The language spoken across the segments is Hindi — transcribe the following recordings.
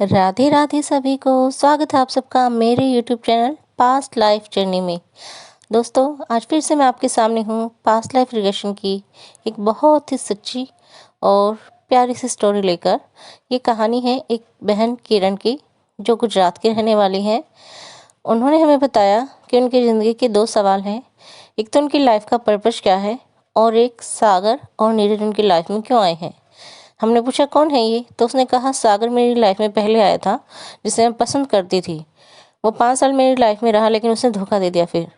राधे राधे सभी को। स्वागत है आप सबका मेरे YouTube channel past life journey में। दोस्तों, आज फिर से मैं आपके सामने हूँ पास्ट लाइफ रिग्रेशन की एक बहुत ही सच्ची और प्यारी सी स्टोरी लेकर। ये कहानी है एक बहन किरण की, जो गुजरात की रहने वाली है। उन्होंने हमें बताया कि उनकी ज़िंदगी के दो सवाल हैं। एक तो उनकी लाइफ का पर्पस क्या है, और एक सागर और नीरज उनकी लाइफ में क्यों आए हैं। हमने पूछा कौन है ये, तो उसने कहा सागर मेरी लाइफ में पहले आया था, जिसे मैं पसंद करती थी। वो 5 साल मेरी लाइफ में रहा, लेकिन उसने धोखा दे दिया। फिर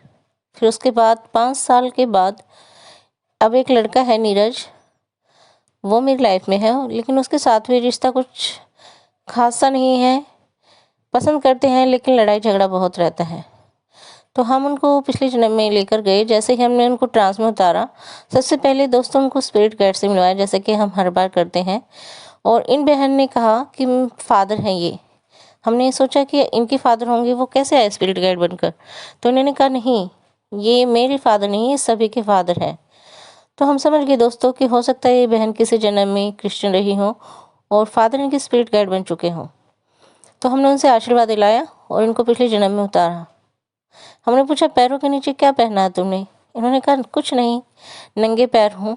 उसके बाद 5 साल के बाद अब एक लड़का है नीरज, वो मेरी लाइफ में है, लेकिन उसके साथ भी रिश्ता कुछ खासा नहीं है। पसंद करते हैं लेकिन लड़ाई झगड़ा बहुत रहता है। तो हम उनको पिछले जन्म में लेकर गए। जैसे ही हमने उनको ट्रांस में उतारा, सबसे पहले दोस्तों उनको स्पिरिट गाइड से मिलवाया, जैसे कि हम हर बार करते हैं। और इन बहन ने कहा कि फादर हैं ये। हमने सोचा कि इनके फादर होंगे, वो कैसे आए स्पिरिट गाइड बनकर। तो इन्होंने कहा नहीं, ये मेरे फादर नहीं, ये सभी के फादर हैं। तो हम समझ गए दोस्तों कि हो सकता है ये बहन किसी जन्म में क्रिश्चियन रही हो और फादर इनके स्पिरिट गाइड बन चुके हों। तो हमने उनसे आशीर्वाद दिलाया और इनको पिछले जन्म में उतारा। हमने पूछा पैरों के नीचे क्या पहना है तुमने। इन्होंने कहा कुछ नहीं, नंगे पैर हूँ।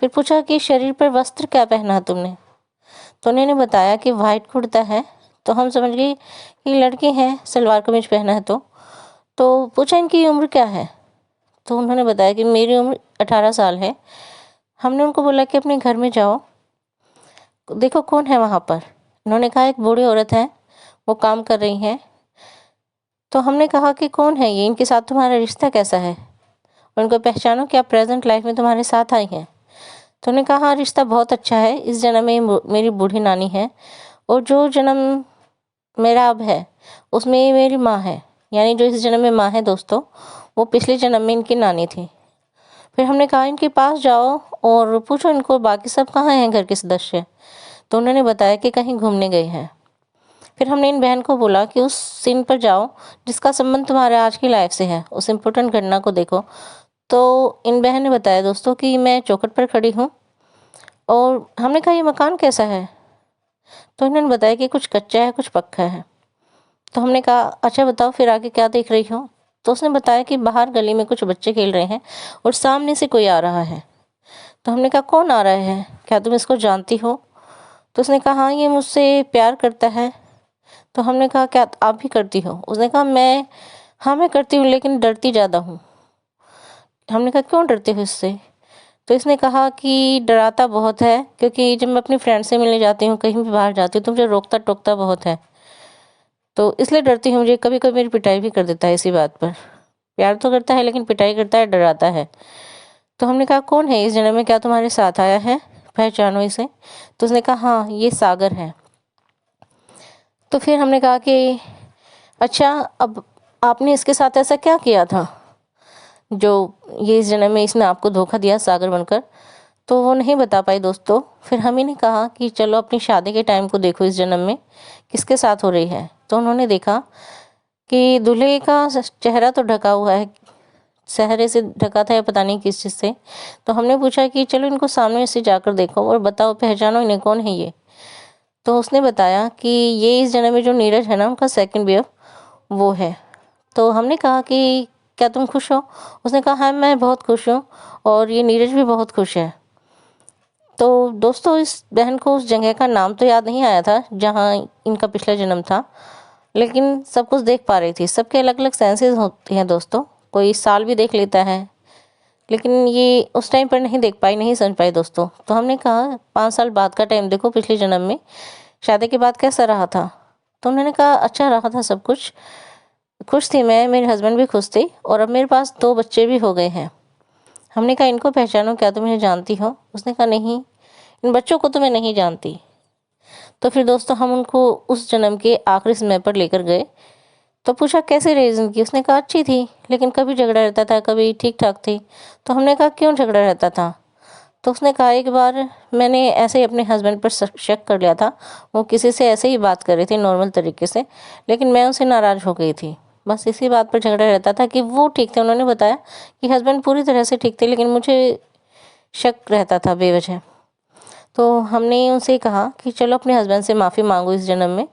फिर पूछा कि शरीर पर वस्त्र क्या पहना है तुमने। तो उन्होंने बताया कि वाइट कुर्ता है। तो हम समझ गए कि लड़के हैं, सलवार कमीज पहना है। तो पूछा इनकी उम्र क्या है। तो उन्होंने बताया कि मेरी उम्र 18 साल है। हमने उनको बोला कि अपने घर में जाओ, देखो कौन है वहाँ पर। उन्होंने कहा एक बूढ़ी औरत है, वो काम कर रही हैं। तो हमने कहा कि कौन है ये, इनके साथ तुम्हारा रिश्ता कैसा है, उनको पहचानो, क्या प्रेजेंट लाइफ में तुम्हारे साथ आई हैं। तो उन्होंने कहा हाँ, रिश्ता बहुत अच्छा है। इस जन्म में मेरी बूढ़ी नानी है, और जो जन्म मेरा अब है उसमें ये मेरी माँ है। यानी जो इस जन्म में माँ है दोस्तों, वो पिछले जन्म में इनकी नानी थी। फिर हमने कहा इनके पास जाओ और पूछो इनको बाकी सब कहाँ हैं घर के सदस्य। तो उन्होंने बताया कि कहीं घूमने गए हैं। फिर हमने इन बहन को बोला कि उस सीन पर जाओ जिसका संबंध तुम्हारे आज की लाइफ से है, उस इम्पोर्टेंट घटना को देखो। तो इन बहन ने बताया दोस्तों कि मैं चौखट पर खड़ी हूँ। और हमने कहा ये मकान कैसा है। तो इन्होंने बताया कि कुछ कच्चा है कुछ पक्का है। तो हमने कहा अच्छा बताओ फिर आगे क्या देख रही हो। तो उसने बताया कि बाहर गली में कुछ बच्चे खेल रहे हैं और सामने से कोई आ रहा है। तो हमने कहा कौन आ रहा है, क्या तुम इसको जानती हो। तो उसने कहा हाँ, ये मुझसे प्यार करता है। तो हमने कहा क्या आप भी करती हो। उसने कहा मैं करती हूँ, लेकिन डरती ज़्यादा हूँ। हमने कहा क्यों डरते हो इससे। तो इसने कहा कि डराता बहुत है, क्योंकि जब मैं अपनी फ्रेंड से मिलने जाती हूँ, कहीं भी बाहर जाती हूँ, तो मुझे रोकता टोकता बहुत है, तो इसलिए डरती हूँ। मुझे कभी कभी मेरी पिटाई भी कर देता है इसी बात पर। प्यार तो करता है लेकिन पिटाई करता है, डराता है। तो हमने कहा कौन है इस जन्म में, क्या तुम्हारे साथ आया है, पहचानो इसे। तो उसने कहा हाँ, ये सागर है। तो फिर हमने कहा कि अच्छा, अब आपने इसके साथ ऐसा क्या किया था जो ये इस जन्म में इसने आपको धोखा दिया सागर बनकर। तो वो नहीं बता पाई दोस्तों। फिर हम ही ने कहा कि चलो अपनी शादी के टाइम को देखो, इस जन्म में किसके साथ हो रही है। तो उन्होंने देखा कि दूल्हे का चेहरा तो ढका हुआ है, सहरे से ढका था या पता नहीं किस चीज़ से। तो हमने पूछा कि चलो इनको सामने से जाकर देखो और बताओ, पहचानो इन्हें, कौन है ये। तो उसने बताया कि ये इस जन्म में जो नीरज है ना, उनका सेकंड वेव वो है। तो हमने कहा कि क्या तुम खुश हो। उसने कहा हाँ, मैं बहुत खुश हूँ और ये नीरज भी बहुत खुश है। तो दोस्तों, इस बहन को उस जगह का नाम तो याद नहीं आया था जहाँ इनका पिछला जन्म था, लेकिन सब कुछ देख पा रही थी। सबके अलग अलग सेंसेस होते हैं दोस्तों, कोई साल भी देख लेता है, लेकिन ये उस टाइम पर नहीं देख पाई, नहीं समझ पाई दोस्तों। तो हमने कहा 5 साल बाद का टाइम देखो, पिछले जन्म में शादी के बाद कैसा रहा था। तो उन्होंने कहा अच्छा रहा था सब कुछ, खुश थी मैं, मेरे हस्बैंड भी खुश थे, और अब मेरे पास 2 बच्चे भी हो गए हैं। हमने कहा इनको पहचानो, क्या तुम इन्हें जानती हो। उसने कहा नहीं, इन बच्चों को तो मैं नहीं जानती। तो फिर दोस्तों हम उनको उस जन्म के आखिरी समय पर लेकर गए। तो पूछा कैसे रही जिंदगी। उसने कहा अच्छी थी, लेकिन कभी झगड़ा रहता था, कभी ठीक ठाक थी। तो हमने कहा क्यों झगड़ा रहता था। तो उसने कहा एक बार मैंने ऐसे ही अपने हस्बैंड पर शक कर लिया था। वो किसी से ऐसे ही बात कर रही थी नॉर्मल तरीके से, लेकिन मैं उनसे नाराज़ हो गई थी। बस इसी बात पर झगड़ा रहता था कि वो ठीक थे। उन्होंने बताया कि हस्बैंड पूरी तरह से ठीक थे, लेकिन मुझे शक रहता था बेवजह। तो हमने उनसे कहा कि चलो अपने हस्बैंड से माफ़ी मांगो इस जन्म में।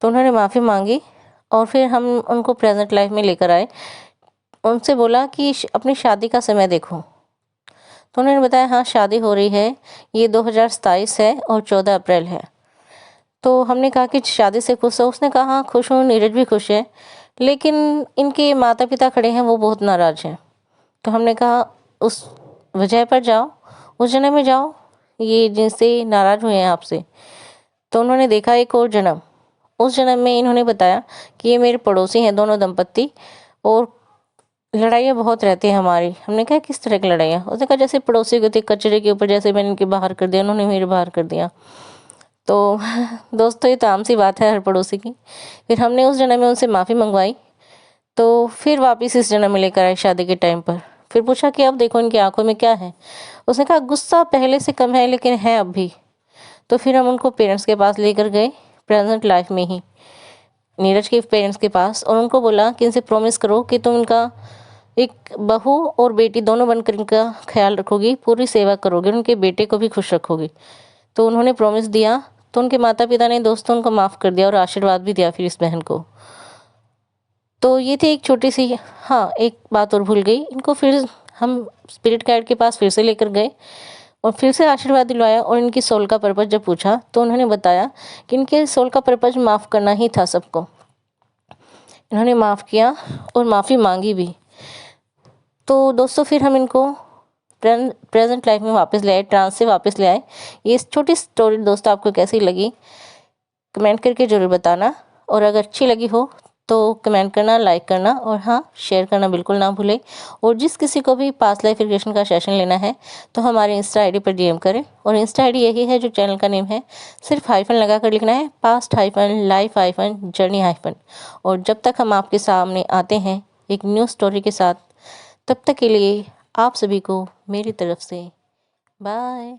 तो उन्होंने माफ़ी मांगी और फिर हम उनको प्रेजेंट लाइफ में लेकर आए। उनसे बोला कि अपनी शादी का समय देखो। तो उन्होंने बताया हाँ शादी हो रही है, ये 2027 है और 14 अप्रैल है। तो हमने कहा कि शादी से खुश हो? उसने कहा हाँ खुश हूँ, नीरज भी खुश है, लेकिन इनके माता पिता खड़े हैं, वो बहुत नाराज़ हैं। तो हमने कहा उस वजह पर जाओ, उस जन्म में जाओ, ये जिनसे नाराज़ हुए हैं आपसे। तो उन्होंने देखा एक और जन्म। उस जन्म में इन्होंने बताया कि ये मेरे पड़ोसी हैं दोनों दंपत्ति, और लड़ाइयाँ बहुत रहती हैं हमारी। हमने कहा किस तरह की लड़ाइयाँ? उसने कहा जैसे पड़ोसी को थे कचरे के ऊपर, जैसे मैंने इनके बाहर कर दिया, उन्होंने मेरे बाहर कर दिया। तो दोस्तों ये तो आम सी बात है हर पड़ोसी की। फिर हमने उस जन्म में उनसे माफ़ी मंगवाई, तो फिर वापस इस जन्म में लेकर आए शादी के टाइम पर। फिर पूछा कि अब देखो इनकी आंखों में क्या है? उसने कहा गुस्सा पहले से कम है, लेकिन है अब भी। तो फिर हम उनको पेरेंट्स के पास लेकर गए, प्रेजेंट लाइफ में ही नीरज के पेरेंट्स के पास, और उनको बोला कि इनसे प्रॉमिस करो कि तुम इनका एक बहू और बेटी दोनों बनकर इनका ख्याल रखोगी, पूरी सेवा करोगे, उनके बेटे को भी खुश रखोगी। तो उन्होंने प्रॉमिस दिया। तो उनके माता पिता ने दोस्तों उनको माफ़ कर दिया और आशीर्वाद भी दिया फिर इस बहन को। तो ये थी एक छोटी सी, हाँ एक बात और भूल गई, इनको फिर हम स्पिरिट गाइड के पास फिर से लेकर गए और फिर से आशीर्वाद दिलवाया। और इनकी सोल का पर्पज़ जब पूछा तो उन्होंने बताया कि इनके सोल का पर्पज़ माफ़ करना ही था सबको। इन्होंने माफ़ किया और माफ़ी मांगी भी। तो दोस्तों फिर हम इनको प्रेजेंट लाइफ में वापस ले आए, ट्रांस से वापस ले आए। ये छोटी स्टोरी दोस्तों आपको कैसी लगी कमेंट करके ज़रूर बताना, और अगर अच्छी लगी हो तो कमेंट करना, लाइक करना, और हाँ शेयर करना बिल्कुल ना भूलें। और जिस किसी को भी पास्ट लाइफ रिग्रेशन का सेशन लेना है तो हमारे इंस्टा आईडी पर डीएम करें। और इंस्टा आईडी यही है जो चैनल का नेम है, सिर्फ हाइफन लगा कर लिखना है, past hyphen life hyphen journey hyphen. और जब तक हम आपके सामने आते हैं एक न्यू स्टोरी के साथ, तब तक के लिए आप सभी को मेरी तरफ से बाय।